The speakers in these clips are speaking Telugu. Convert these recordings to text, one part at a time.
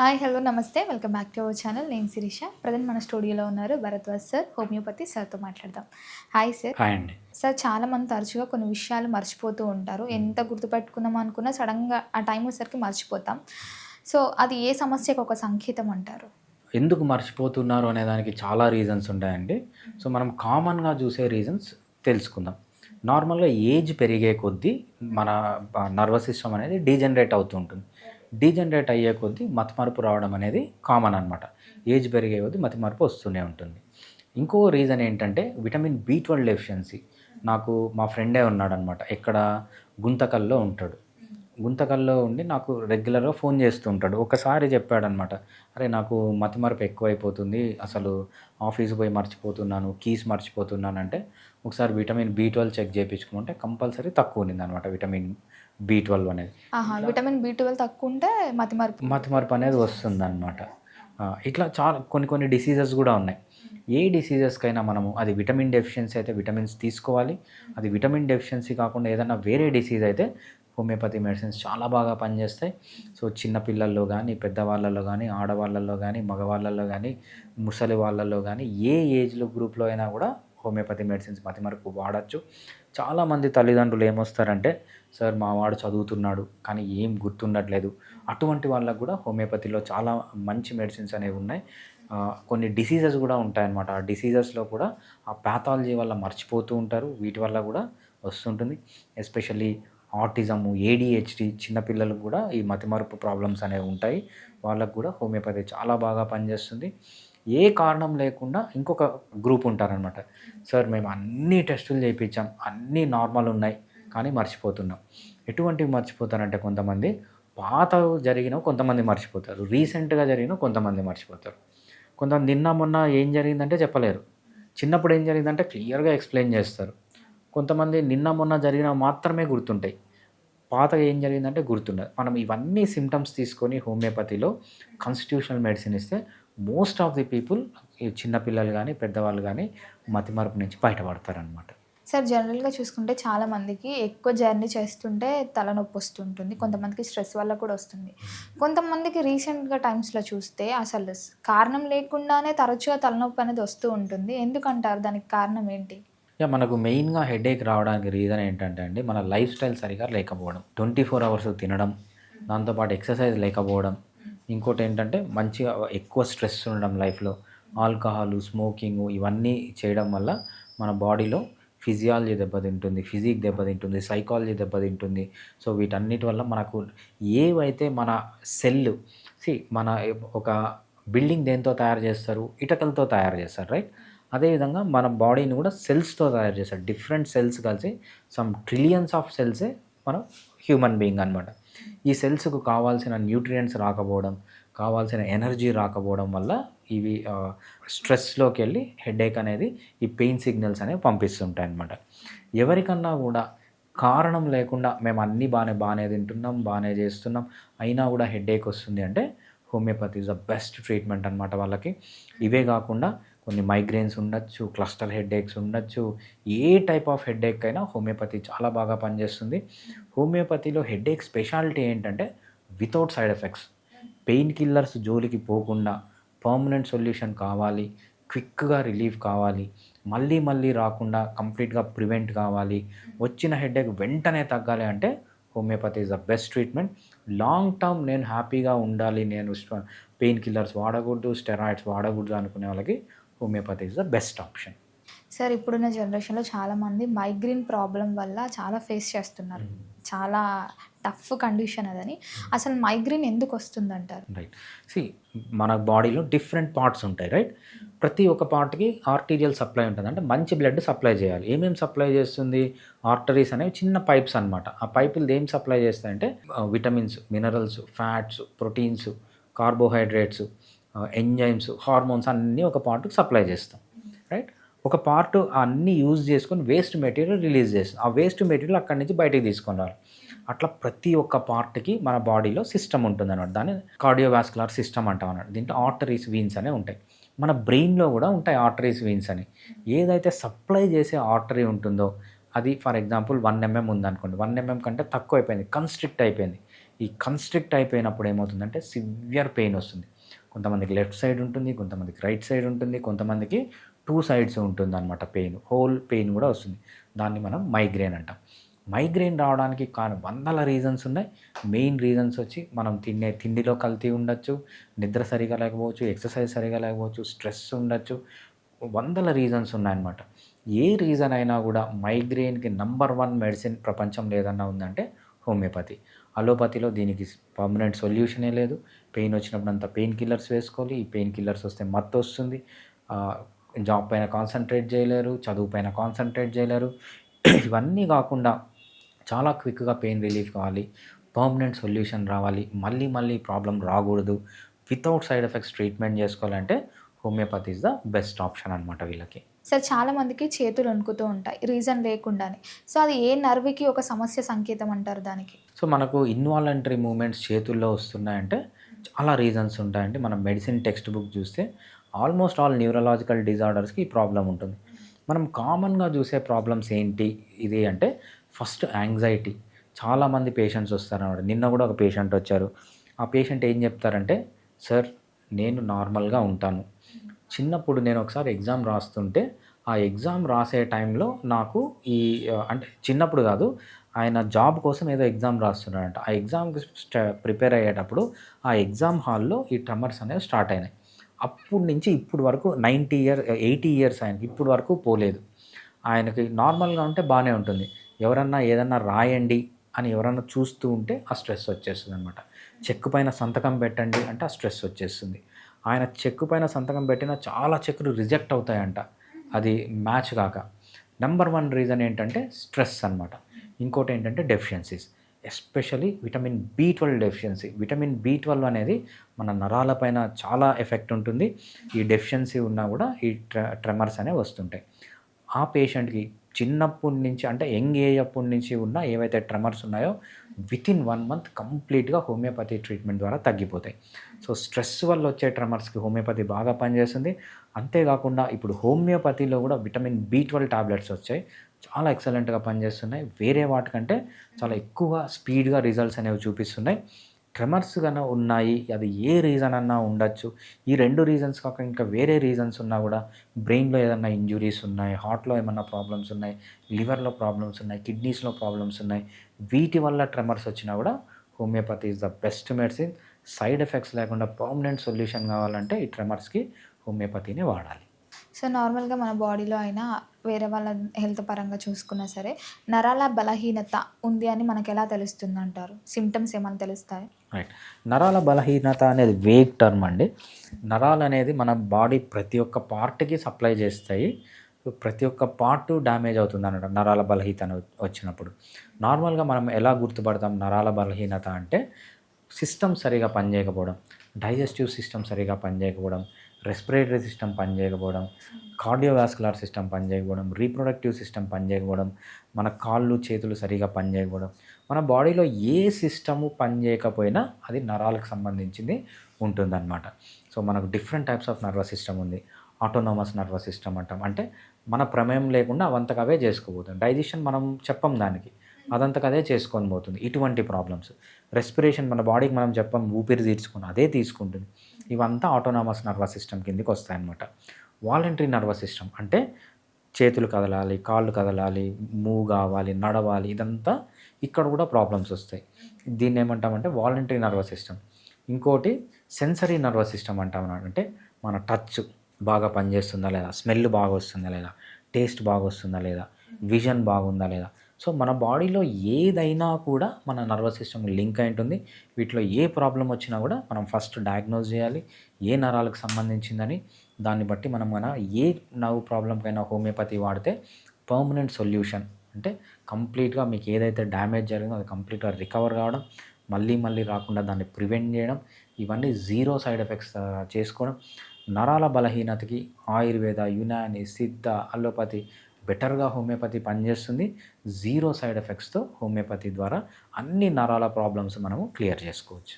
హాయ్ హలో నమస్తే welcome back to our channel. నేను శిరీష. ప్రజెంట్ మన స్టూడియోలో ఉన్నారు భరద్వాజ్ సార్, హోమియోపతి సార్తో మాట్లాడదాం. Hi sir. హాయ్ అండి. సార్, చాలామంది తరచుగా కొన్ని విషయాలు మర్చిపోతూ ఉంటారు. ఎంత గుర్తుపెట్టుకుందాం అనుకున్నా సడన్గా ఆ టైం వచ్చేసరికి మర్చిపోతాం. సో అది ఏ సమస్యకు ఒక సంకేతం అంటారు? ఎందుకు మర్చిపోతున్నారు అనే దానికి చాలా రీజన్స్ ఉంటాయండి. సో మనం కామన్గా చూసే రీజన్స్ తెలుసుకుందాం. నార్మల్గా ఏజ్ పెరిగే కొద్దీ మన నర్వస్ సిస్టమ్ అనేది డీజనరేట్ అవుతూ ఉంటుంది. డీజనరేట్ అయ్యే కొద్దీ మతిమరుపు రావడం అనేది కామన్ అనమాట. ఏజ్ పెరిగే కొద్దీ మతిమరుపు వస్తూనే ఉంటుంది. ఇంకో రీజన్ ఏంటంటే విటమిన్ B12 డెఫిషియన్సీ. నాకు మా ఫ్రెండే ఉన్నాడనమాట. ఎక్కడ గుంతకల్లో ఉంటాడు. గుంతకల్లో ఉండి నాకు రెగ్యులర్గా ఫోన్ చేస్తూ ఉంటాడు. ఒకసారి చెప్పాడనమాట, అరే నాకు మతిమరుపు ఎక్కువైపోతుంది, అసలు ఆఫీస్ పోయి మర్చిపోతున్నాను, కీస్ మర్చిపోతున్నాను అంటే ఒకసారి విటమిన్ B12 చెక్ చేయించుకుంటే కంపల్సరీ తక్కువ ఉన్నిందనమాట విటమిన్ B12 అనేది. విటమిన్ B12 తక్కువ ఉంటే మతిమరుపు అనేది వస్తుందన్నమాట. ఇట్లా చాలా కొన్ని డిసీజెస్ కూడా ఉన్నాయి. ఏ డిసీజెస్కైనా మనము అది విటమిన్ డెఫిషియన్సీ అయితే విటమిన్స్ తీసుకోవాలి. అది విటమిన్ డెఫిషియన్సీ కాకుండా ఏదైనా వేరే డిసీజ్ అయితే హోమియోపతి మెడిసిన్స్ చాలా బాగా పనిచేస్తాయి. సో చిన్నపిల్లల్లో కానీ, పెద్దవాళ్ళలో కానీ, ఆడవాళ్ళల్లో కానీ, మగవాళ్ళల్లో కానీ, ముసలి వాళ్ళల్లో కానీ ఏ ఏజ్లో గ్రూప్లో అయినా కూడా హోమియోపతి మెడిసిన్స్ మతిమరుపు వాడచ్చు. చాలామంది తల్లిదండ్రులు ఏమొస్తారంటే, సార్ మా వాడు చదువుతున్నాడు కానీ ఏం గుర్తుండట్లేదు, అటువంటి వాళ్ళకు కూడా హోమియోపతిలో చాలా మంచి మెడిసిన్స్ అనేవి ఉన్నాయి. కొన్ని డిసీజెస్ కూడా ఉంటాయన్నమాట. ఆ డిసీజెస్లో కూడా ఆ ప్యాథాలజీ వల్ల మర్చిపోతూ ఉంటారు. వీటి వల్ల కూడా వస్తుంటుంది. ఎస్పెషల్లీ ఆటిజము, ADHD చిన్నపిల్లలకు కూడా ఈ మతిమరుపు ప్రాబ్లమ్స్ అనేవి ఉంటాయి. వాళ్ళకు కూడా హోమియోపతి చాలా బాగా పనిచేస్తుంది. ఏ కారణం లేకుండా ఇంకొక గ్రూప్ ఉంటారనమాట. సార్ మేము అన్ని టెస్టులు చేయించాం, అన్నీ నార్మల్ ఉన్నాయి కానీ మర్చిపోతున్నాం. ఎటువంటివి మర్చిపోతారంటే కొంతమంది పాత జరిగినవి కొంతమంది మర్చిపోతారు, రీసెంట్గా జరిగినవి కొంతమంది మర్చిపోతారు. కొంతమంది నిన్న మొన్న ఏం జరిగిందంటే చెప్పలేరు, చిన్నప్పుడు ఏం జరిగిందంటే క్లియర్గా ఎక్స్ప్లెయిన్ చేస్తారు. కొంతమంది నిన్న మొన్న జరిగినవి మాత్రమే గుర్తుంటాయి, పాతగా ఏం జరిగిందంటే గుర్తుండదు. మనం ఇవన్నీ సిమ్టమ్స్ తీసుకొని హోమియోపతిలో కాన్స్టిట్యూషనల్ మెడిసిన్ ఇస్తే మోస్ట్ ఆఫ్ ది పీపుల్, చిన్నపిల్లలు కానీ పెద్దవాళ్ళు కానీ మతిమరుపు నుంచి బయటపడతారనమాట. సార్, జనరల్గా చూసుకుంటే చాలామందికి ఎక్కువ జర్నీ చేస్తుంటే తలనొప్పి వస్తుంటుంది. కొంతమందికి స్ట్రెస్ వల్ల కూడా వస్తుంది. కొంతమందికి రీసెంట్గా టైమ్స్లో చూస్తే అసలు కారణం లేకుండానే తరచుగా తలనొప్పి అనేది వస్తూ ఉంటుంది. ఎందుకంటారు? దానికి కారణం ఏంటి? మనకు మెయిన్గా హెడేక్ రావడానికి రీజన్ ఏంటంటే అండి, మన లైఫ్ స్టైల్ సరిగా లేకపోవడం. 24 అవర్స్ తినడం, దాంతోపాటు ఎక్సర్సైజ్ లేకపోవడం, ఇంకోటి ఏంటంటే మంచిగా ఎక్కువ స్ట్రెస్ ఉండడం లైఫ్లో, ఆల్కహాలు, స్మోకింగ్ ఇవన్నీ చేయడం వల్ల మన బాడీలో ఫిజియాలజీ దెబ్బతింటుంది, ఫిజిక్ దెబ్బతింటుంది, సైకాలజీ దెబ్బతింటుంది. సో వీటన్నిటి వల్ల మనకు ఏవైతే మన సెల్ మన ఒక బిల్డింగ్ దేంతో తయారు చేస్తారు, ఇటుకలతో తయారు చేస్తారు, రైట్? అదేవిధంగా మన బాడీని కూడా సెల్స్తో తయారు చేస్తారు. డిఫరెంట్ సెల్స్ కలిసి సమ్ ట్రిలియన్స్ ఆఫ్ సెల్సే మనం హ్యూమన్ బీయింగ్ అనమాట. ఈ సెల్స్కు కావాల్సిన న్యూట్రియంట్స్ రాకపోవడం, కావాల్సిన ఎనర్జీ రాకపోవడం వల్ల ఇవి స్ట్రెస్లోకి వెళ్ళి హెడేక్ అనేది ఈ పెయిన్ సిగ్నల్స్ అనేవి పంపిస్తుంటాయి అన్నమాట. ఎవరికన్నా కూడా కారణం లేకుండా మేము అన్నీ బాగానే తింటున్నాం, బాగానే చేస్తున్నాం, అయినా కూడా హెడేక్ వస్తుంది అంటే homeopathy is the best treatment అనమాట వాళ్ళకి. ఇవే కాకుండా కొన్ని మైగ్రేన్స్ ఉండొచ్చు, క్లస్టర్ హెడేక్స్ ఉండొచ్చు, ఏ టైప్ ఆఫ్ హెడేక్ అయినా హోమియోపతి చాలా బాగా పనిచేస్తుంది. హోమియోపతిలో హెడేక్ స్పెషాలిటీ ఏంటంటే without side effects. Pain killers జోలికి పోకుండా పర్మనెంట్ సొల్యూషన్ కావాలి, క్విక్గా రిలీఫ్ కావాలి, మళ్ళీ రాకుండా కంప్లీట్గా ప్రివెంట్ కావాలి, వచ్చిన హెడేక్ వెంటనే తగ్గాలి అంటే homeopathy is the best treatment. Long term నేను హ్యాపీగా ఉండాలి, నేను పెయిన్ కిల్లర్స్ వాడకూడదు, స్టెరాయిడ్స్ వాడకూడదు అనుకునే వాళ్ళకి homeopathy is the best option. Sir, ఇప్పుడున్న జనరేషన్లో చాలామంది మైగ్రేన్ ప్రాబ్లం వల్ల చాలా ఫేస్ చేస్తున్నారు. చాలా టఫ్ కండిషన్ అదని. అసలు మైగ్రేన్ ఎందుకు వస్తుందంటారు? రైట్. మన బాడీలో డిఫరెంట్ పార్ట్స్ ఉంటాయి, రైట్? ప్రతి ఒక్క పార్ట్కి ఆర్టీరియల్ సప్లై ఉంటుంది, అంటే మంచి బ్లడ్ సప్లై చేయాలి. ఏమేమి సప్లై చేస్తుంది? ఆర్టరీస్ అనేవి చిన్న పైప్స్ అనమాట. ఆ పైపులు ఏం సప్లై చేస్తాయంటే vitamins, minerals, fats, proteins, carbohydrates, enzymes, hormones అన్నీ ఒక పార్ట్కి సప్లై చేస్తాం, రైట్? ఒక పార్ట్ అన్నీ యూజ్ చేసుకొని వేస్ట్ మెటీరియల్ రిలీజ్ చేస్తాం. ఆ వేస్ట్ మెటీరియల్ అక్కడి నుంచి బయటికి తీసుకొని రావాలి. అట్లా ప్రతి ఒక్క పార్ట్కి మన బాడీలో సిస్టమ్ ఉంటుంది అన్నమాట. దాన్ని కార్డియోవాస్కులర్ సిస్టమ్ అంటాం అన్నమాట. దీంట్లో ఆర్టరీస్, వీన్స్ అనేవి ఉంటాయి. మన బ్రెయిన్లో కూడా ఉంటాయి ఆర్టరీస్, వీన్స్ అని. ఏదైతే సప్లై చేసే ఆర్టరీ ఉంటుందో అది ఫర్ ఎగ్జాంపుల్ 1 mm ఉందనుకోండి, 1 mm కంటే తక్కువ అయిపోయింది, కన్స్ట్రిక్ట్ అయిపోయింది. ఈ కన్స్ట్రిక్ట్ అయిపోయినప్పుడు ఏమవుతుందంటే సివియర్ పెయిన్ వస్తుంది. కొంతమందికి లెఫ్ట్ సైడ్ ఉంటుంది, కొంతమందికి రైట్ సైడ్ ఉంటుంది, కొంతమందికి 2 సైడ్స్ ఉంటుందన్నమాట పెయిన్. హోల్ పెయిన్ కూడా వస్తుంది. దాన్ని మనం మైగ్రేన్ అంటాం. మైగ్రేన్ రావడానికి వందల రీజన్స్ ఉన్నాయి. మెయిన్ రీజన్స్ వచ్చి మనం తినే తిండిలో కల్తీ ఉండొచ్చు, నిద్ర సరిగా లేకపోవచ్చు, ఎక్సర్సైజ్ సరిగా లేకపోవచ్చు, స్ట్రెస్ ఉండొచ్చు, వందల రీజన్స్ ఉన్నాయన్నమాట. ఏ రీజన్ అయినా కూడా మైగ్రేన్కి నంబర్ 1 మెడిసిన్ ప్రపంచంలో ఏదన్నా ఉందంటే హోమియోపతి. అలోపతిలో దీనికి పర్మనెంట్ సొల్యూషనే లేదు. పెయిన్ వచ్చినప్పుడు అంతా పెయిన్ కిల్లర్స్ వేసుకోవాలి. ఈ పెయిన్ కిల్లర్స్ వస్తే మత్తు వస్తుంది. జాబ్ పైన కాన్సన్ట్రేట్ చేయలేరు, చదువు పైన కాన్సన్ట్రేట్ చేయలేరు. ఇవన్నీ కాకుండా చాలా క్విక్గా పెయిన్ రిలీఫ్ కావాలి, పర్మనెంట్ సొల్యూషన్ రావాలి, మళ్ళీ మళ్ళీ ప్రాబ్లం రాకూడదు, వితౌట్ సైడ్ ఎఫెక్ట్స్ ట్రీట్మెంట్ చేసుకోవాలంటే homeopathy is the best option అనమాట వీళ్ళకి. సార్ చాలా మందికి చేతులు వణుకుతూ ఉంటాయి రీజన్ లేకుండానే. సో అది ఏ నర్వ్కి ఒక సమస్య సంకేతం అంటారు దానికి? సో మనకు ఇన్వాలంటరీ మూమెంట్స్ చేతుల్లో వస్తున్నాయంటే చాలా రీజన్స్ ఉంటాయండి. మనం మెడిసిన్ టెక్స్ట్ బుక్ చూస్తే ఆల్మోస్ట్ ఆల్ న్యూరలాజికల్ డిజార్డర్స్కి ఈ ప్రాబ్లం ఉంటుంది. మనం కామన్గా చూసే ప్రాబ్లమ్స్ ఏంటి ఇది అంటే ఫస్ట్ యాంగ్జైటీ. చాలామంది పేషెంట్స్ వస్తారన్నమాట. నిన్న కూడా ఒక పేషెంట్ వచ్చారు. ఆ పేషెంట్ ఏం చెప్తారంటే, సార్ నేను నార్మల్గా ఉంటాను, చిన్నప్పుడు నేను ఒకసారి ఎగ్జామ్ రాస్తుంటే ఆ ఎగ్జామ్ రాసే టైంలో నాకు అంటే చిన్నప్పుడు కాదు, ఆయన జాబ్ కోసం ఏదో ఎగ్జామ్ రాస్తున్నాడంట. ఆ ఎగ్జామ్కి ప్రిపేర్ అయ్యేటప్పుడు ఆ ఎగ్జామ్ హాల్లో ఈ ట్రెమర్స్ అనేవి స్టార్ట్ అయినాయి. అప్పటి నుంచి ఇప్పుడు వరకు 80 ఇయర్స్ ఆయనకి ఇప్పుడు వరకు పోలేదు. ఆయనకి నార్మల్గా ఉంటే బాగానే ఉంటుంది. ఎవరన్నా ఏదన్నా రాయండి అని ఎవరన్నా చూస్తూ ఉంటే ఆ స్ట్రెస్ వచ్చేస్తుంది అనమాట. చెక్కు పైన సంతకం పెట్టండి అంటే ఆ స్ట్రెస్ వచ్చేస్తుంది. ఆయన చెక్కు పైన సంతకం పెట్టిన చాలా చెక్కులు రిజెక్ట్ అవుతాయంట, అది మ్యాచ్ కాక. నెంబర్ 1 రీజన్ ఏంటంటే స్ట్రెస్ అనమాట. ఇంకోటి ఏంటంటే deficiencies, especially vitamin B12 deficiency. Vitamin B12 అనేది మన నరాల పైన చాలా ఎఫెక్ట్ ఉంటుంది. ఈ డెఫిషియన్సీ ఉన్నా కూడా ఈ ట్రెమర్స్ అనేవి వస్తుంటాయి. ఆ పేషెంట్కి చిన్నప్పటి నుంచి అంటే యంగ్ ఏజ్ అప్పటి నుంచి ఉన్న ఏవైతే ట్రెమర్స్ ఉన్నాయో వితిన్ 1 మంత్ కంప్లీట్గా హోమియోపతి ట్రీట్మెంట్ ద్వారా తగ్గిపోతాయి. సో స్ట్రెస్ వల్ల వచ్చే ట్రెమర్స్కి హోమియోపతి బాగా పనిచేస్తుంది. అంతేకాకుండా ఇప్పుడు హోమియోపతిలో కూడా విటమిన్ B12 టాబ్లెట్స్ వచ్చాయి, చాలా ఎక్సలెంట్గా పనిచేస్తున్నాయి. వేరే వాటికంటే చాలా ఎక్కువ స్పీడ్గా రిజల్ట్స్ అనేవి చూపిస్తున్నాయి. ట్రెమర్స్ కన్నా ఉన్నాయి, అది ఏ రీజన్ అన్నా ఉండొచ్చు. ఈ 2 రీజన్స్ కాక ఇంకా వేరే రీజన్స్ ఉన్నా కూడా, బ్రెయిన్లో ఏదన్నా ఇంజురీస్ ఉన్నాయి, హార్ట్లో ఏమన్నా ప్రాబ్లమ్స్ ఉన్నాయి, లివర్లో ప్రాబ్లమ్స్ ఉన్నాయి, కిడ్నీస్లో ప్రాబ్లమ్స్ ఉన్నాయి, వీటి వల్ల ట్రెమర్స్ వచ్చినా కూడా homeopathy is the best medicine. Side effects లేకుండా పర్మనెంట్ సొల్యూషన్ కావాలంటే ఈ ట్రెమర్స్కి హోమియోపతిని వాడాలి. సో నార్మల్గా మన బాడీలో అయినా వేరే వాళ్ళ హెల్త్ పరంగా చూసుకున్నా సరే నరాల బలహీనత ఉంది అని మనకు ఎలా తెలుస్తుంది అంటారు? సిమ్టమ్స్ ఏమైనా తెలుస్తాయి? రైట్. నరాల బలహీనత అనేది వేగ్ టర్మ్ అండి. నరాలు అనేది మన బాడీ ప్రతి ఒక్క పార్ట్కి సప్లై చేస్తాయి. ప్రతి ఒక్క పార్ట్ డ్యామేజ్ అవుతుంది అన్నమాట నరాల బలహీనత వచ్చినప్పుడు. నార్మల్గా మనం ఎలా గుర్తుపడతాం నరాల బలహీనత అంటే, సిస్టమ్ సరిగా పనిచేయకపోవడం, డైజెస్టివ్ సిస్టమ్ సరిగా పనిచేయకపోవడం, రెస్పిరేటరీ సిస్టమ్ పనిచేయకపోవడం, కార్డియోవాస్కులర్ సిస్టమ్ పనిచేయకపోవడం, రీప్రొడక్టివ్ సిస్టమ్ పనిచేయకపోవడం, మన కాళ్ళు చేతులు సరిగా పనిచేయకపోవడం. మన బాడీలో ఏ సిస్టము పనిచేయకపోయినా అది నరాలకు సంబంధించింది ఉంటుందన్నమాట. సో మనకు different types of nervous system ఉంది. ఆటోనోమస్ నర్వస్ సిస్టమ్ అంటాం, అంటే మన ప్రమేయం లేకుండా అవంతకు అవే చేసుకోబోతుంది. డైజెషన్ మనం చెప్పం దానికి, అదంతకు అదే చేసుకొని పోతుంది. ఇటువంటి ప్రాబ్లమ్స్. రెస్పిరేషన్ మన బాడీకి మనం చెప్పం, ఊపిరి తీర్చుకొని అదే తీసుకుంటుంది. ఇవంతా ఆటోనామస్ నర్వస్ సిస్టమ్ కిందకి వస్తాయన్నమాట. వాలంటరీ నర్వస్ సిస్టమ్ అంటే చేతులు కదలాలి, కాళ్ళు కదలాలి, మూవ్ కావాలి, నడవాలి, ఇదంతా ఇక్కడ కూడా ప్రాబ్లమ్స్ వస్తాయి. దీన్ని ఏమంటామంటే వాలంటరీ నర్వస్ సిస్టమ్. ఇంకోటి సెన్సరీ నర్వస్ సిస్టమ్ అంటాం, అంటే మన టచ్ బాగా పనిచేస్తుందా లేదా, స్మెల్ బాగా వస్తుందా లేదా, టేస్ట్ బాగా వస్తుందా లేదా, విజన్ బాగుందా లేదా. సో మన బాడీలో ఏదైనా కూడా మన నర్వస్ సిస్టమ్ లింక్ అయి ఉంటుంది. వీటిలో ఏ ప్రాబ్లం వచ్చినా కూడా మనం ఫస్ట్ డయాగ్నోజ్ చేయాలి, ఏ నరాలకు సంబంధించిందని. దాన్ని బట్టి మనం ఏ నర్వ్ ప్రాబ్లంకైనా హోమియోపతి వాడితే పర్మనెంట్ సొల్యూషన్, అంటే కంప్లీట్గా మీకు ఏదైతే డ్యామేజ్ జరిగిందో అది కంప్లీట్గా రికవర్ కావడం, మళ్ళీ మళ్ళీ రాకుండా దాన్ని ప్రివెంట్ చేయడం, ఇవన్నీ జీరో సైడ్ ఎఫెక్ట్స్ చేసుకోవడం. నరాల బలహీనతకి ఆయుర్వేద, యునాని, సిద్ధ, అలోపతి బెటర్గా హోమియోపతి పనిచేస్తుంది. జీరో సైడ్ ఎఫెక్ట్స్తో హోమియోపతి ద్వారా అన్ని నరాల ప్రాబ్లమ్స్ మనము క్లియర్ చేసుకోవచ్చు.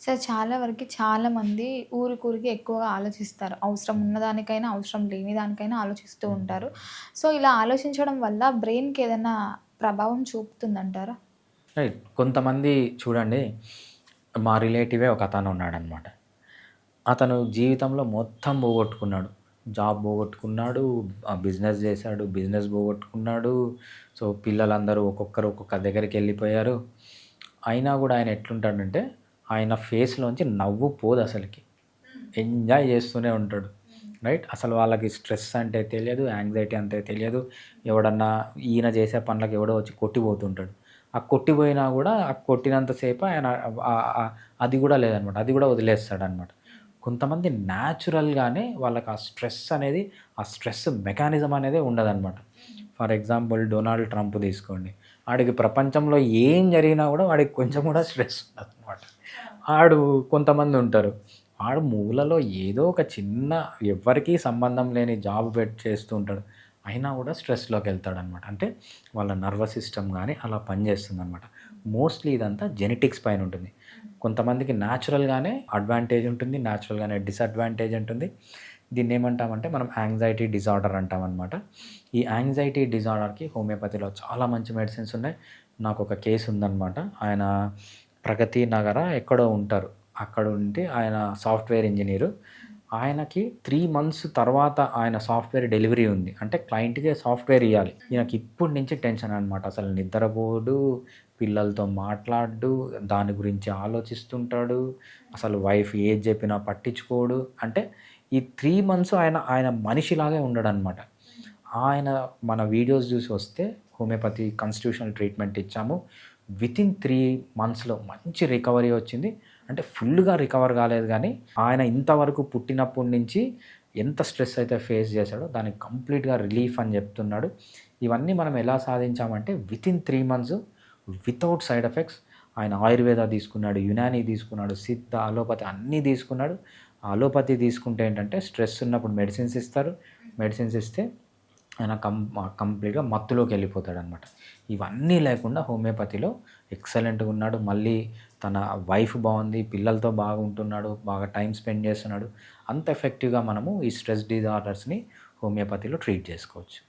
సార్ చాలా వరకు చాలామంది ఊరికి ఎక్కువగా ఆలోచిస్తారు. అవసరం ఉన్నదానికైనా అవసరం లేని దానికైనా ఆలోచిస్తూ ఉంటారు. సో ఇలా ఆలోచించడం వల్ల బ్రెయిన్కి ఏదైనా ప్రభావం చూపుతుందంటారా? రైట్. కొంతమంది చూడండి, మా రిలేటివే ఒక అతను ఉన్నాడనమాట. అతను జీవితంలో మొత్తం పోగొట్టుకున్నాడు. జాబ్ పోగొట్టుకున్నాడు, బిజినెస్ చేశాడు, బిజినెస్ పోగొట్టుకున్నాడు. సో, పిల్లలందరూ ఒక్కొక్కరు ఒక్కొక్క దగ్గరికెళ్ళిపోయారు. అయినా గూడా ఆయన ఎట్లుంటాడంటే, ఆయన ఫేస్‌లోంచి నవ్వు పోదసలకి. ఎంజాయ్ చేస్తూనే ఉంటాడు. రైట్. అసలు వాళ్ళకి స్ట్రెస్ అంటే తెలియదు, యాంగ్జైటీ అంటే తెలియదు. ఎవడన్నా ఈయన చేసే పనులకు ఎవడో వచ్చి కొట్టిపోతుంటాడు. ఆ కొట్టిపోయినా గూడా ఆ కొట్టినంత సేపు ఆయన అది గూడా లేదనమాట. అది గూడా వదిలేస్తాడనమాట. కొంతమంది న్యాచురల్‌గానే వాళ్ళకి ఆ స్ట్రెస్ అనేది, ఆ స్ట్రెస్ మెకానిజం అనేదే ఉండదనమాట. ఫర్ ఎగ్జాంపుల్ డొనాల్డ్ ట్రంప్ తీసుకోండి. ఆడికి ప్రపంచంలో ఏం జరిగినా గూడా వాడికి కొంచెం గూడా స్ట్రెస్ ఉండదనమాట. ఆడు కొంతమంది ఉంటారు. ఆడు మూలలో ఏదో ఒక చిన్న ఎవ్వరికీ సంబంధం లేని జాబ్ చేస్తూ ఉంటాడు. అయినా గూడా స్ట్రెస్‌లోకి వెళ్తాడనమాట. అంటే వాళ్ళ నర్వస్ సిస్టమ్ గానీ అలా పనిచేస్తుందనమాట. మోస్ట్‌లీ ఇదంతా జెనెటిక్స్ పైన ఉంటుంది. కొంతమందికి న్యాచురల్‌గానే అడ్వాంటేజ్ ఉంటుంది. న్యాచురల్‌గానే డిసడ్వాంటేజ్ ఉంటుంది. దీన్నేమంటామంటే మనం యాంగ్జైటీ డిజార్డర్ అంటామనమాట. ఈ యాంగ్జైటీ డిజార్డర్‌కి హోమియోపతిలో చాలా మంచి మెడిసిన్స్ ఉన్నాయి. నాకొక కేస్ ఉందనమాట. ఆయన ప్రగతి నగర ఎక్కడో ఉంటారు. అక్కడ ఉండి ఆయన సాఫ్ట్‌వేర్ ఇంజినీరు. ఆయనకి 3 మంత్స్ తర్వాత ఆయన సాఫ్ట్‌వేర్ డెలివరీ ఉంది. అంటే క్లయింట్‌కే సాఫ్ట్‌వేర్ ఇయ్యాలి. ఈయనకి ఇప్పటి నుంచి టెన్షన్ అనమాట. అసలు నిద్రపోడు, పిల్లలతో మాట్లాడడు, దాని గురించి ఆలోచిస్తుంటాడు. అసలు వైఫ్ ఏది చెప్పినా పట్టించుకోడు. అంటే ఈ 3 మంత్స్ ఆయన మనిషిలాగే ఉండడనమాట. ఆయన మన వీడియోస్ చూసి వస్తే హోమియోపతి కాన్స్టిట్యూషనల్ ట్రీట్మెంట్ ఇచ్చాము. వితిన్ 3 మంత్స్‌లో మంచి రికవరీ వచ్చింది. అంటే ఫుల్‌గా రికవర్ కాలేదు గానీ, ఆయన ఇంతవరకు పుట్టినప్పటి నుంచి ఎంత స్ట్రెస్ అయితే ఫేస్ చేశాడో దానికి కంప్లీట్‌గా రిలీఫ్ అని చెప్తున్నాడు. ఇవన్నీ మనం ఎలా సాధించామంటే within 3 months without side effects. ఆయన ఆయుర్వేద తీసుకున్నాడు, యునాని తీసుకున్నాడు, సిద్ధ, అలోపతి అన్నీ తీసుకున్నాడు. అలోపతి తీసుకుంటే ఏంటంటే స్ట్రెస్ ఉన్నప్పుడు మెడిసిన్స్ ఇస్తారు. మెడిసిన్స్ ఇస్తే ఆయన కంప్లీట్‌గా మత్తులోకి వెళ్ళిపోతాడనమాట. ఇవన్నీ లేకుండా హోమియోపతిలో ఎక్సలెంట్‌గా ఉన్నాడు. మళ్ళీ తన వైఫ్ బాగుంది, పిల్లలతో బాగుంటున్నాడు, బాగా టైమ్ స్పెండ్ చేస్తున్నాడు. అంత ఎఫెక్టివ్‌గా మనము ఈ స్ట్రెస్ డిజార్డర్స్‌ని హోమియోపతిలో ట్రీట్ చేసుకోవచ్చు.